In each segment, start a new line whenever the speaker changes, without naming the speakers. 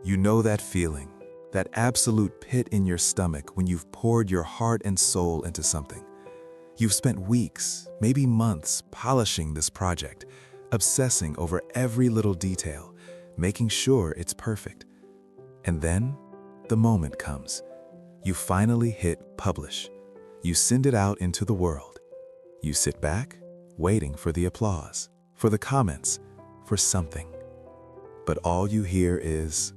You know that feeling, that absolute pit in your stomach when you've poured your heart and soul into something. You've spent weeks, maybe months, polishing this project, obsessing over every little detail, making sure it's perfect. And then, the moment comes. You finally hit publish. You send it out into the world. You sit back, waiting for the applause, for the comments, for something. But all you hear is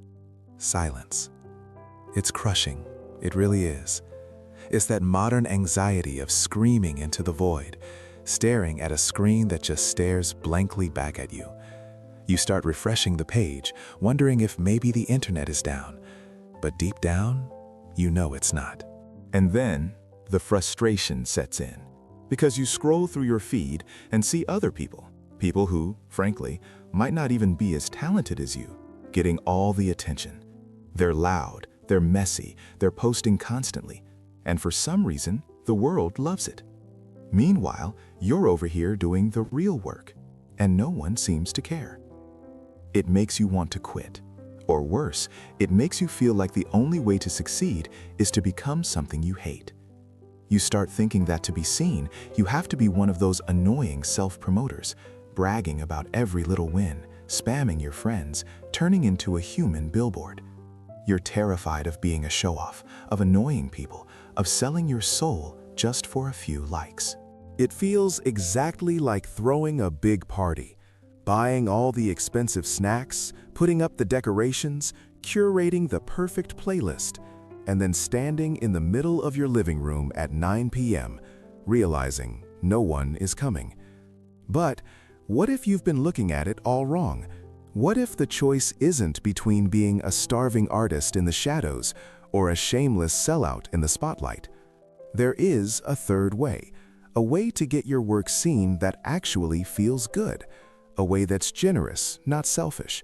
silence. It's crushing. It really is. It's that modern anxiety of screaming into the void, staring at a screen that just stares blankly back at you. You start refreshing the page, wondering if maybe the internet is down. But deep down, you know it's not.
And then the frustration sets in, because you scroll through your feed and see other people who, frankly, might not even be as talented as you, getting all the attention. They're loud, they're messy, they're posting constantly, and for some reason, the world loves it. Meanwhile, you're over here doing the real work, and no one seems to care. It makes you want to quit. Or worse, it makes you feel like the only way to succeed is to become something you hate. You start thinking that to be seen, you have to be one of those annoying self-promoters, bragging about every little win, spamming your friends, turning into a human billboard. You're terrified of being a show-off, of annoying people, of selling your soul just for a few likes.
It feels exactly like throwing a big party, buying all the expensive snacks, putting up the decorations, curating the perfect playlist, and then standing in the middle of your living room at 9 p.m., realizing no one is coming. But what if you've been looking at it all wrong? What if the choice isn't between being a starving artist in the shadows or a shameless sellout in the spotlight? There is a third way, a way to get your work seen that actually feels good, a way that's generous, not selfish.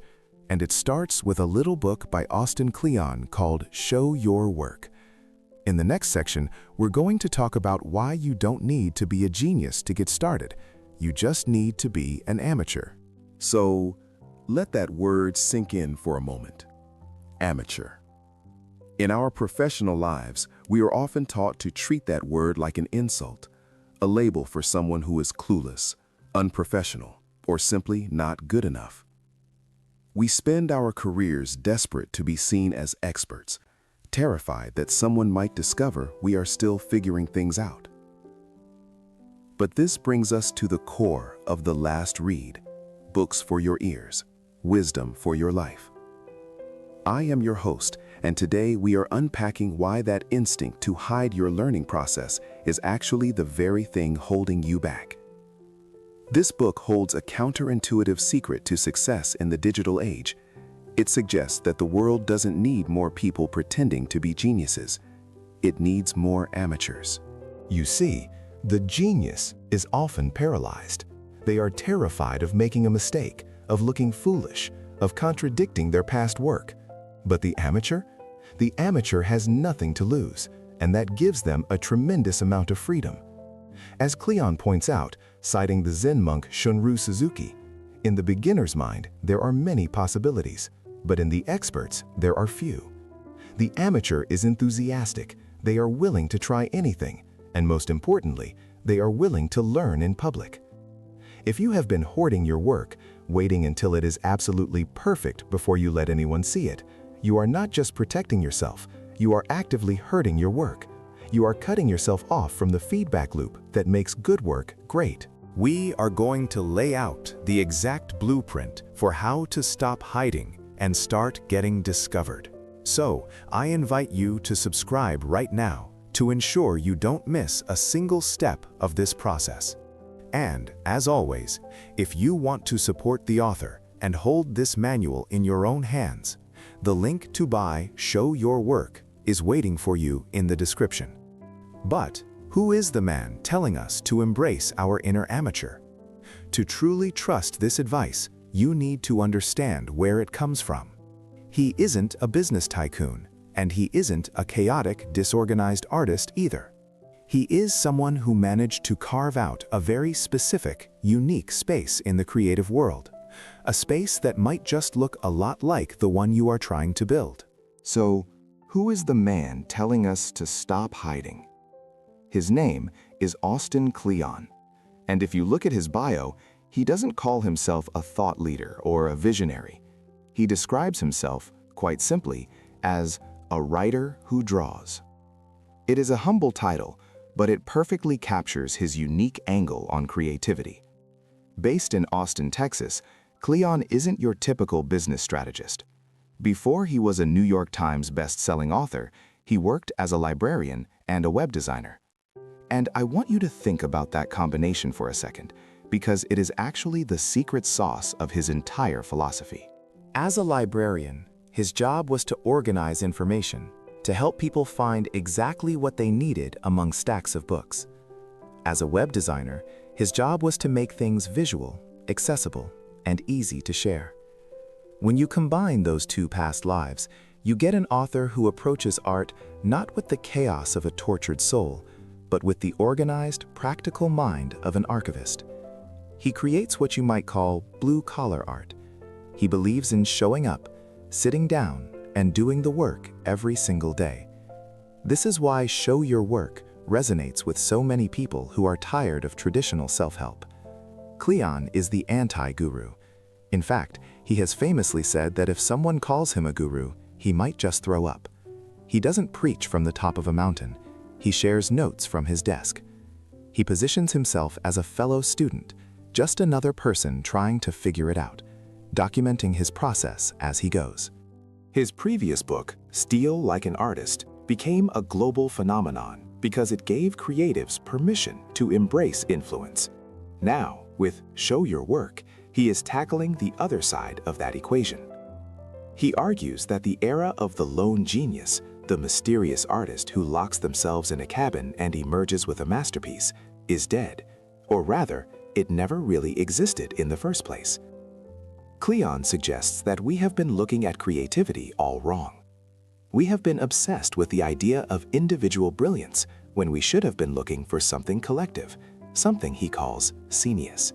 And it starts with a little book by Austin Kleon called Show Your Work. In the next section, we're going to talk about why you don't need to be a genius to get started. You just need to be an amateur.
So, let that word sink in for a moment. Amateur. In our professional lives, we are often taught to treat that word like an insult, a label for someone who is clueless, unprofessional, or simply not good enough. We spend our careers desperate to be seen as experts, terrified that someone might discover we are still figuring things out. But this brings us to the core of the last read, books for your ears, wisdom for your life. I am your host, and today we are unpacking why that instinct to hide your learning process is actually the very thing holding you back. This book holds a counterintuitive secret to success in the digital age. It suggests that the world doesn't need more people pretending to be geniuses. It needs more amateurs.
You see, the genius is often paralyzed. They are terrified of making a mistake, of looking foolish, of contradicting their past work. But the amateur? The amateur has nothing to lose, and that gives them a tremendous amount of freedom. As Kleon points out, citing the Zen monk Shunryu Suzuki, in the beginner's mind, there are many possibilities, but in the expert's, there are few. The amateur is enthusiastic. They are willing to try anything, and most importantly, they are willing to learn in public. If you have been hoarding your work, waiting until it is absolutely perfect before you let anyone see it, you are not just protecting yourself, you are actively hurting your work. You are cutting yourself off from the feedback loop that makes good work great.
We are going to lay out the exact blueprint for how to stop hiding and start getting discovered. So, I invite you to subscribe right now to ensure you don't miss a single step of this process. And, as always, if you want to support the author and hold this manual in your own hands, the link to buy Show Your Work is waiting for you in the description. But who is the man telling us to embrace our inner amateur? To truly trust this advice, you need to understand where it comes from. He isn't a business tycoon, and he isn't a chaotic, disorganized artist either. He is someone who managed to carve out a very specific, unique space in the creative world, a space that might just look a lot like the one you are trying to build.
So, who is the man telling us to stop hiding? His name is Austin Kleon, and if you look at his bio, he doesn't call himself a thought leader or a visionary. He describes himself, quite simply, as a writer who draws. It is a humble title, but it perfectly captures his unique angle on creativity. Based in Austin, Texas, Kleon isn't your typical business strategist. Before he was a New York Times best-selling author, he worked as a librarian and a web designer. And I want you to think about that combination for a second, because it is actually the secret sauce of his entire philosophy.
As a librarian, his job was to organize information, to help people find exactly what they needed among stacks of books. As a web designer, his job was to make things visual, accessible, and easy to share. When you combine those two past lives, you get an author who approaches art not with the chaos of a tortured soul, but with the organized, practical mind of an archivist. He creates what you might call blue-collar art. He believes in showing up, sitting down, and doing the work every single day. This is why Show Your Work resonates with so many people who are tired of traditional self-help. Kleon is the anti-guru. In fact, he has famously said that if someone calls him a guru, he might just throw up. He doesn't preach from the top of a mountain. He shares notes from his desk. He positions himself as a fellow student, just another person trying to figure it out, documenting his process as he goes.
His previous book, Steal Like an Artist, became a global phenomenon because it gave creatives permission to embrace influence. Now, with Show Your Work, he is tackling the other side of that equation. He argues that the era of the lone genius, the mysterious artist who locks themselves in a cabin and emerges with a masterpiece, is dead, or rather, it never really existed in the first place. Kleon suggests that we have been looking at creativity all wrong. We have been obsessed with the idea of individual brilliance when we should have been looking for something collective, something he calls scenius.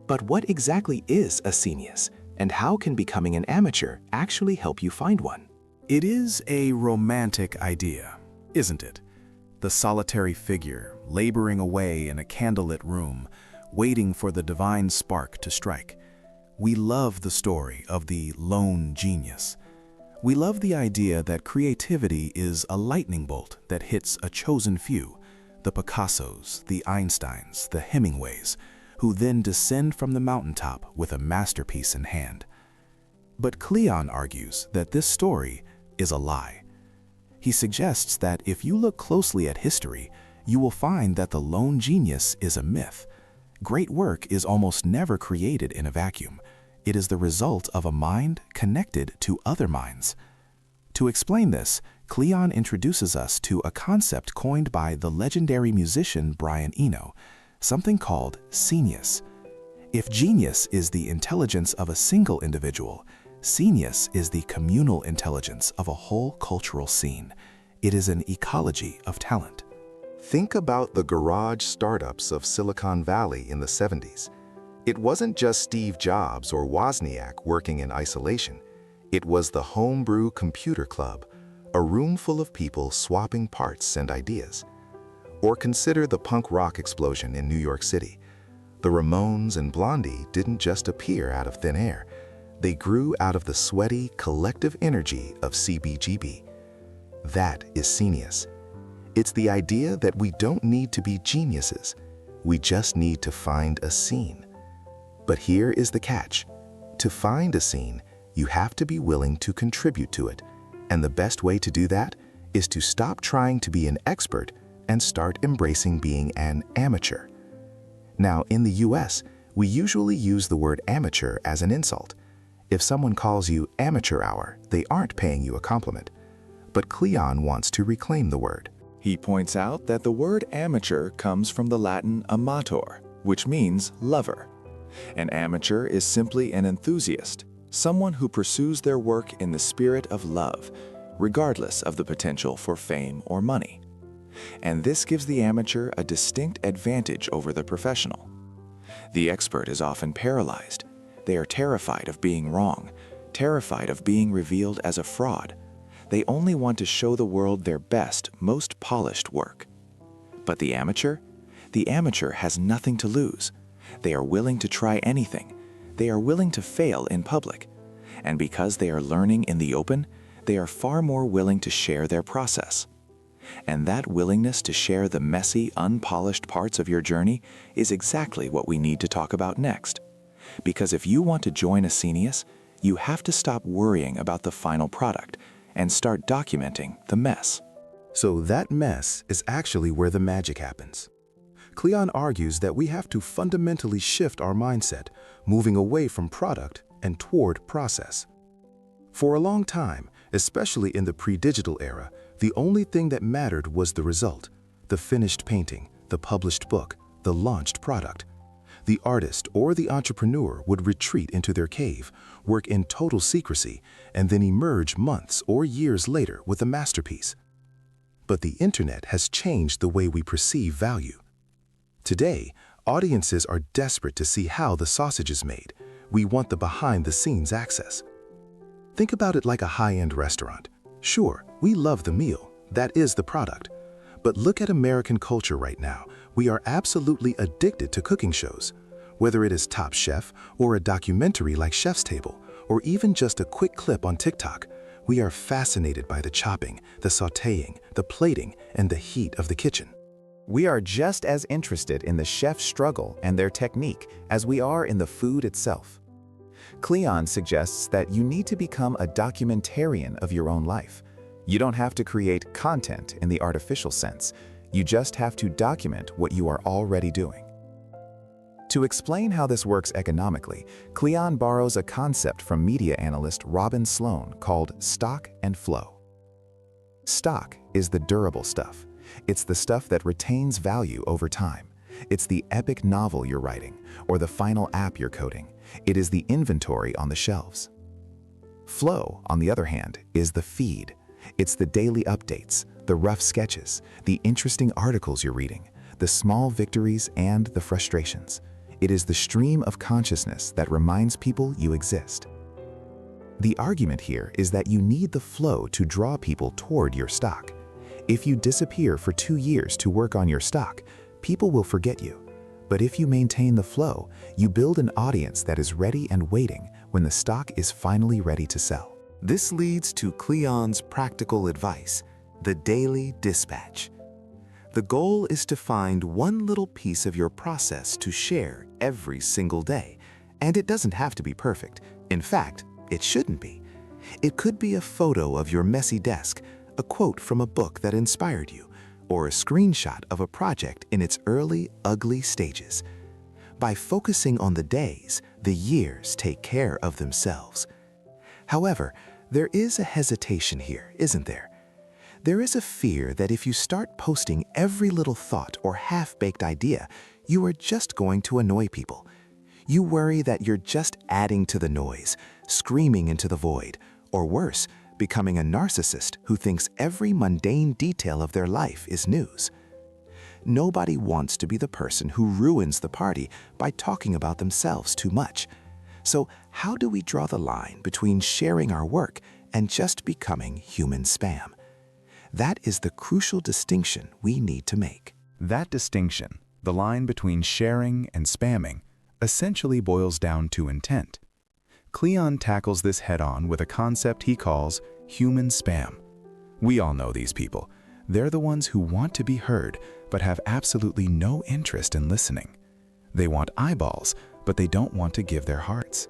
But what exactly is a scenius, and how can becoming an amateur actually help you find one?
It is a romantic idea, isn't it? The solitary figure laboring away in a candlelit room, waiting for the divine spark to strike. We love the story of the lone genius. We love the idea that creativity is a lightning bolt that hits a chosen few, the Picassos, the Einsteins, the Hemingways, who then descend from the mountaintop with a masterpiece in hand. But Kleon argues that this story is a lie. He suggests that if you look closely at history, you will find that the lone genius is a myth. Great work is almost never created in a vacuum. It is the result of a mind connected to other minds. To explain this, Kleon introduces us to a concept coined by the legendary musician Brian Eno, something called scenius. If genius is the intelligence of a single individual, scenius is the communal intelligence of a whole cultural scene. It is an ecology of talent.
Think about the garage startups of Silicon Valley in the 70s. It wasn't just Steve Jobs or Wozniak working in isolation. It was the Homebrew Computer Club, a room full of people swapping parts and ideas. Or consider the punk rock explosion in New York City. The Ramones and Blondie didn't just appear out of thin air. They grew out of the sweaty, collective energy of CBGB. That is scenius. It's the idea that we don't need to be geniuses. We just need to find a scene. But here is the catch. To find a scene, you have to be willing to contribute to it. And the best way to do that is to stop trying to be an expert and start embracing being an amateur. Now, in the US, we usually use the word amateur as an insult. If someone calls you amateur hour, they aren't paying you a compliment. But Kleon wants to reclaim the word.
He points out that the word amateur comes from the Latin amator, which means lover. An amateur is simply an enthusiast, someone who pursues their work in the spirit of love, regardless of the potential for fame or money. And this gives the amateur a distinct advantage over the professional. The expert is often paralyzed. They are terrified of being wrong, terrified of being revealed as a fraud. They only want to show the world their best, most polished work. But the amateur? The amateur has nothing to lose. They are willing to try anything. They are willing to fail in public. And because they are learning in the open, they are far more willing to share their process. And that willingness to share the messy, unpolished parts of your journey is exactly what we need to talk about next. Because if you want to join Ascenius, you have to stop worrying about the final product and start documenting the mess.
So that mess is actually where the magic happens. Kleon argues that we have to fundamentally shift our mindset, moving away from product and toward process. For a long time, especially in the pre-digital era, the only thing that mattered was the result, the finished painting, the published book, the launched product. The artist or the entrepreneur would retreat into their cave, work in total secrecy, and then emerge months or years later with a masterpiece. But the internet has changed the way we perceive value. Today, audiences are desperate to see how the sausage is made. We want the behind-the-scenes access. Think about it like a high-end restaurant. Sure, we love the meal. That is the product. But look at American culture right now. We are absolutely addicted to cooking shows. Whether it is Top Chef or a documentary like Chef's Table, or even just a quick clip on TikTok, we are fascinated by the chopping, the sautéing, the plating, and the heat of the kitchen.
We are just as interested in the chef's struggle and their technique as we are in the food itself. Kleon suggests that you need to become a documentarian of your own life. You don't have to create content in the artificial sense. You just have to document what you are already doing. To explain how this works economically, Kleon borrows a concept from media analyst Robin Sloan called stock and flow. Stock is the durable stuff. It's the stuff that retains value over time. It's the epic novel you're writing or the final app you're coding. It is the inventory on the shelves. Flow, on the other hand, is the feed. It's the daily updates, the rough sketches, the interesting articles you're reading, the small victories and the frustrations. It is the stream of consciousness that reminds people you exist. The argument here is that you need the flow to draw people toward your stock. If you disappear for 2 years to work on your stock, people will forget you. But if you maintain the flow, you build an audience that is ready and waiting when the stock is finally ready to sell. This leads to Kleon's practical advice, the daily dispatch. The goal is to find one little piece of your process to share every single day. And it doesn't have to be perfect. In fact, it shouldn't be. It could be a photo of your messy desk, a quote from a book that inspired you, or a screenshot of a project in its early, ugly stages. By focusing on the days, the years take care of themselves. However, there is a hesitation here, isn't there? There is a fear that if you start posting every little thought or half-baked idea, you are just going to annoy people. You worry that you're just adding to the noise, screaming into the void, or worse, becoming a narcissist who thinks every mundane detail of their life is news. Nobody wants to be the person who ruins the party by talking about themselves too much. So how do we draw the line between sharing our work and just becoming human spam? That is the crucial distinction we need to make.
That distinction, the line between sharing and spamming, essentially boils down to intent. Kleon tackles this head-on with a concept he calls human spam. We all know these people. They're the ones who want to be heard, but have absolutely no interest in listening. They want eyeballs, but they don't want to give their hearts.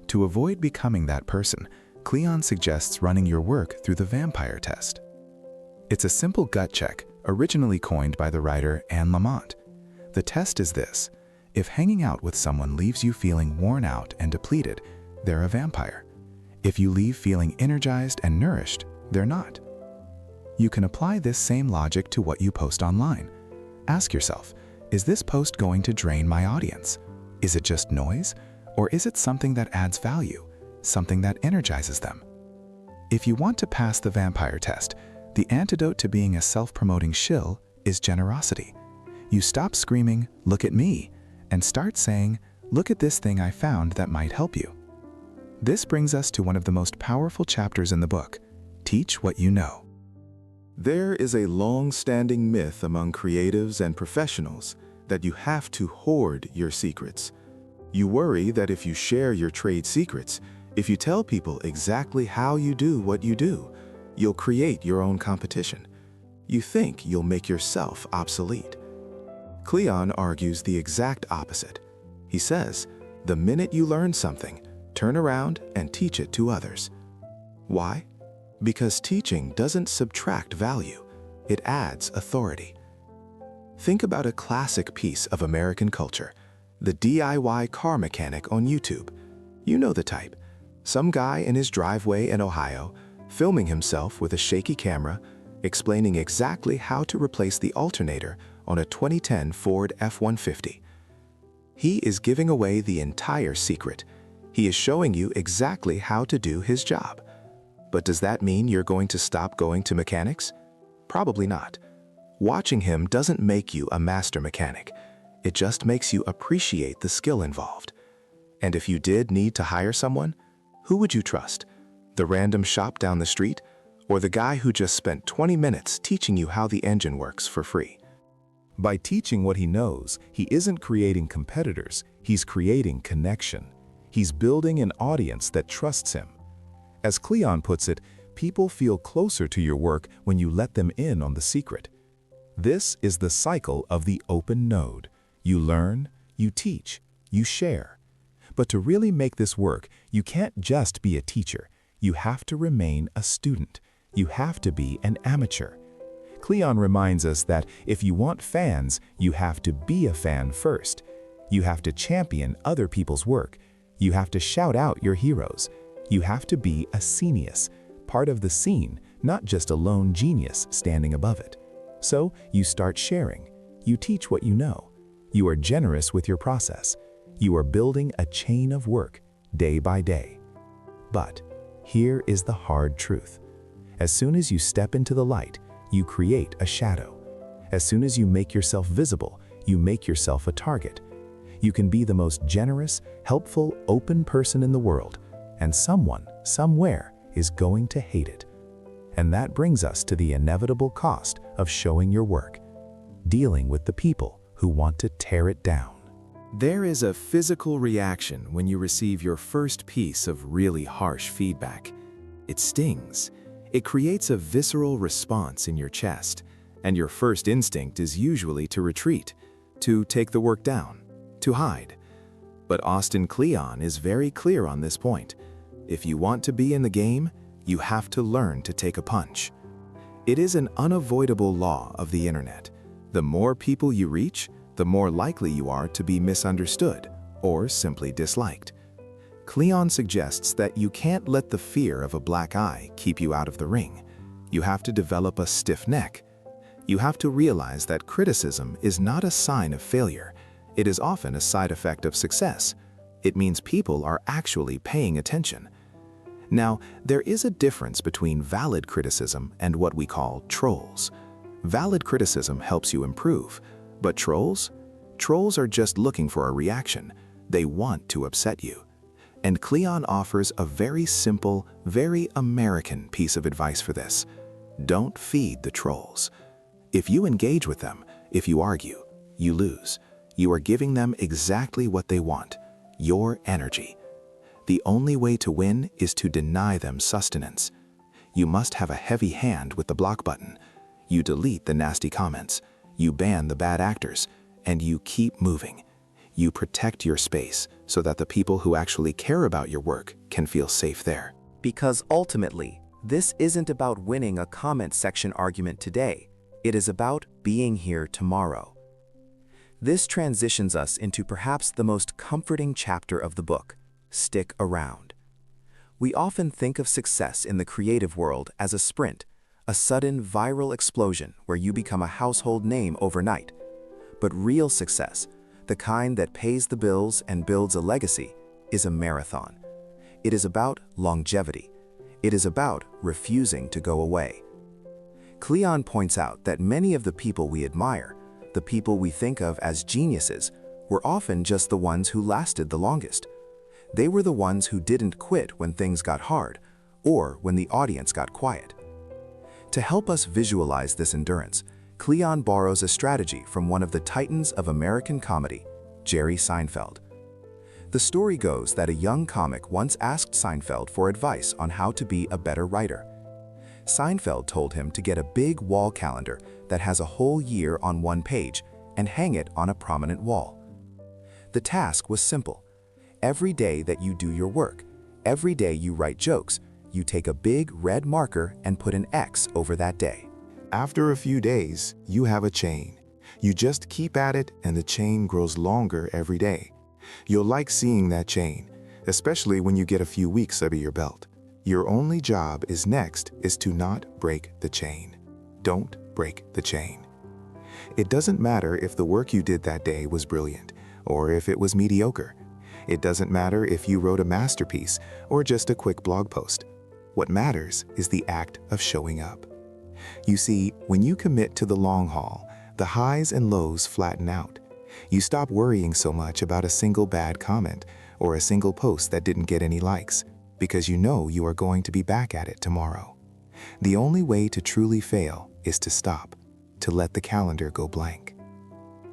To avoid becoming that person, Kleon suggests running your work through the vampire test. It's a simple gut check, originally coined by the writer Anne Lamott. The test is this: if hanging out with someone leaves you feeling worn out and depleted, they're a vampire. If you leave feeling energized and nourished, they're not. You can apply this same logic to what you post online. Ask yourself, is this post going to drain my audience? Is it just noise? Or is it something that adds value, something that energizes them? If you want to pass the vampire test, the antidote to being a self-promoting shill is generosity. You stop screaming, "Look at me," and start saying,
Look at this thing I found that might help you. This brings us to one of the most powerful chapters in the book. Teach what you know.
There is a long-standing myth among creatives and professionals that you have to hoard your secrets. You worry that if you share your trade secrets, if you tell people exactly how you do what you do, you'll create your own competition. You think you'll make yourself obsolete. Kleon argues the exact opposite. He says, the minute you learn something, turn around and teach it to others. Why? Because teaching doesn't subtract value, it adds authority. Think about a classic piece of American culture, the DIY car mechanic on YouTube. You know the type. Some guy in his driveway in Ohio, filming himself with a shaky camera, explaining exactly how to replace the alternator on a 2010 Ford F-150. He is giving away the entire secret. He is showing you exactly how to do his job. But does that mean you're going to stop going to mechanics? Probably not. Watching him doesn't make you a master mechanic. It just makes you appreciate the skill involved. And if you did need to hire someone, who would you trust? The random shop down the street, or the guy who just spent 20 minutes teaching you how the engine works for free?
By teaching what he knows, he isn't creating competitors, he's creating connection. He's building an audience that trusts him. As Kleon puts it, people feel closer to your work when you let them in on the secret. This is the cycle of the open node. You learn, you teach, you share. But to really make this work, you can't just be a teacher. You have to remain a student. You have to be an amateur. Kleon reminds us that if you want fans, you have to be a fan first. You have to champion other people's work. You have to shout out your heroes. You have to be a scenius, part of the scene, not just a lone genius standing above it. So you start sharing. You teach what you know. You are generous with your process. You are building a chain of work, day by day. But here is the hard truth. As soon as you step into the light, you create a shadow. As soon as you make yourself visible, you make yourself a target. You can be the most generous, helpful, open person in the world, and someone, somewhere, is going to hate it. And that brings us to the inevitable cost of showing your work, dealing with the people who want to tear it down.
There is a physical reaction when you receive your first piece of really harsh feedback. It stings. It creates a visceral response in your chest, and your first instinct is usually to retreat, to take the work down, to hide. But Austin Kleon is very clear on this point. If you want to be in the game, you have to learn to take a punch. It is an unavoidable law of the internet. The more people you reach, the more likely you are to be misunderstood or simply disliked. Kleon suggests that you can't let the fear of a black eye keep you out of the ring. You have to develop a stiff neck. You have to realize that criticism is not a sign of failure. It is often a side effect of success. It means people are actually paying attention. Now, there is a difference between valid criticism and what we call trolls. Valid criticism helps you improve, but trolls? Trolls are just looking for a reaction. They want to upset you. And Kleon offers a very simple, very American piece of advice for this. Don't feed the trolls. If you engage with them, if you argue, you lose. You are giving them exactly what they want, your energy. The only way to win is to deny them sustenance. You must have a heavy hand with the block button. You delete the nasty comments. You ban the bad actors. And you keep moving. You protect your space so that the people who actually care about your work can feel safe there.
Because ultimately, this isn't about winning a comment section argument today. It is about being here tomorrow. This transitions us into perhaps the most comforting chapter of the book. Stick around. We often think of success in the creative world as a sprint, a sudden viral explosion where you become a household name overnight. But real success, the kind that pays the bills and builds a legacy, is a marathon. It is about longevity. It is about refusing to go away. Kleon points out that many of the people we admire, the people we think of as geniuses, were often just the ones who lasted the longest. They were the ones who didn't quit when things got hard or when the audience got quiet. To help us visualize this endurance, Kleon borrows a strategy from one of the titans of American comedy, Jerry Seinfeld. The story goes that a young comic once asked Seinfeld for advice on how to be a better writer. Seinfeld told him to get a big wall calendar that has a whole year on one page and hang it on a prominent wall. The task was simple. Every day that you do your work, every day you write jokes, you take a big red marker and put an X over that day.
After a few days, you have a chain. You just keep at it and the chain grows longer every day. You'll like seeing that chain, especially when you get a few weeks under your belt. Your only job is to not break the chain. Don't break the chain. It doesn't matter if the work you did that day was brilliant or if it was mediocre. It doesn't matter if you wrote a masterpiece or just a quick blog post. What matters is the act of showing up. You see, when you commit to the long haul, the highs and lows flatten out. You stop worrying so much about a single bad comment or a single post that didn't get any likes, because you know you are going to be back at it tomorrow. The only way to truly fail is to stop, to let the calendar go blank.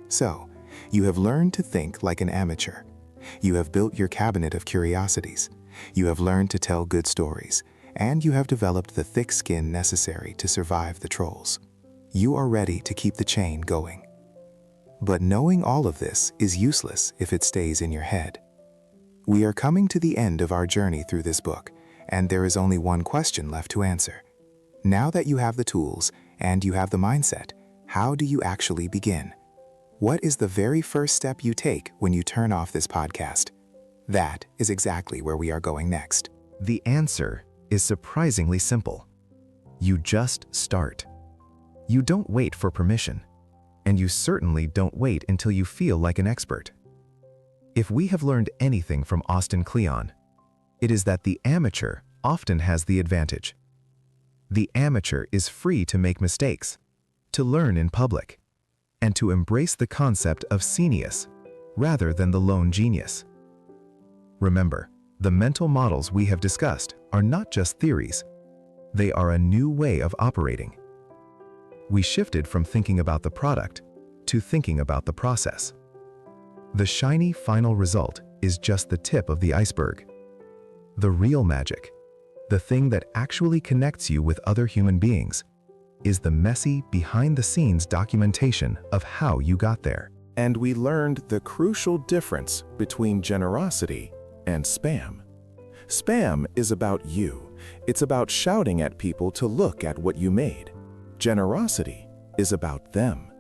So, you have learned to think like an amateur. You have built your cabinet of curiosities. You have learned to tell good stories, and you have developed the thick skin necessary to survive the trolls. You are ready to keep the chain going. But knowing all of this is useless if it stays in your head. We are coming to the end of our journey through this book, and there is only one question left to answer. Now that you have the tools and you have the mindset, how do you actually begin? What is the very first step you take when you turn off this podcast? That is exactly where we are going next.
The answer is surprisingly simple. You just start. You don't wait for permission, and you certainly don't wait until you feel like an expert. If we have learned anything from Austin Kleon, it is that the amateur often has the advantage. The amateur is free to make mistakes, to learn in public, and to embrace the concept of genius rather than the lone genius. Remember, the mental models we have discussed are not just theories. They are a new way of operating. We shifted from thinking about the product to thinking about the process. The shiny final result is just the tip of the iceberg. The real magic, the thing that actually connects you with other human beings, is the messy, behind-the-scenes documentation of how you got there.
And we learned the crucial difference between generosity and spam. Spam is about you. It's about shouting at people to look at what you made. Generosity is about them.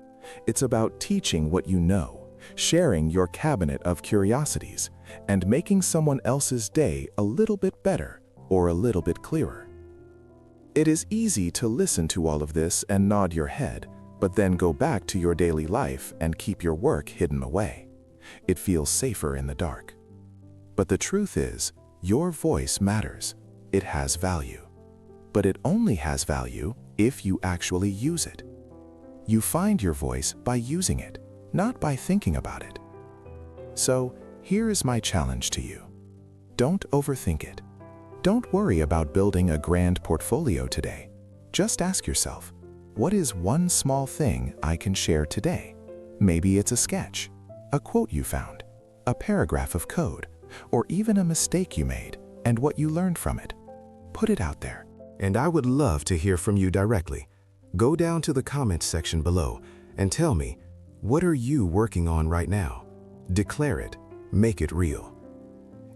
It's about teaching what you know, sharing your cabinet of curiosities, and making someone else's day a little bit better or a little bit clearer. It is easy to listen to all of this and nod your head, but then go back to your daily life and keep your work hidden away. It feels safer in the dark. But the truth is, your voice matters. It has value. But it only has value if you actually use it. You find your voice by using it, not by thinking about it. So, here is my challenge to you. Don't overthink it. Don't worry about building a grand portfolio today. Just ask yourself, what is one small thing I can share today? Maybe it's a sketch, a quote you found, a paragraph of code, or even a mistake you made and what you learned from it. Put it out there.
And I would love to hear from you directly. Go down to the comments section below and tell me, what are you working on right now? Declare it. Make it real.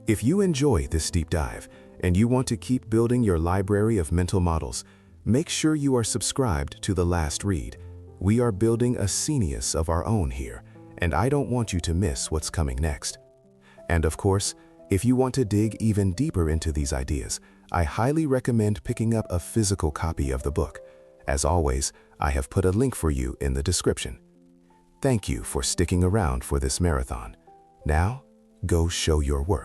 If you enjoy this deep dive and you want to keep building your library of mental models, make sure you are subscribed to The Last Read. We are building a genius of our own here, and I don't want you to miss what's coming next. And of course, if you want to dig even deeper into these ideas, I highly recommend picking up a physical copy of the book. As always, I have put a link for you in the description. Thank you for sticking around for this marathon. Now, go show your work.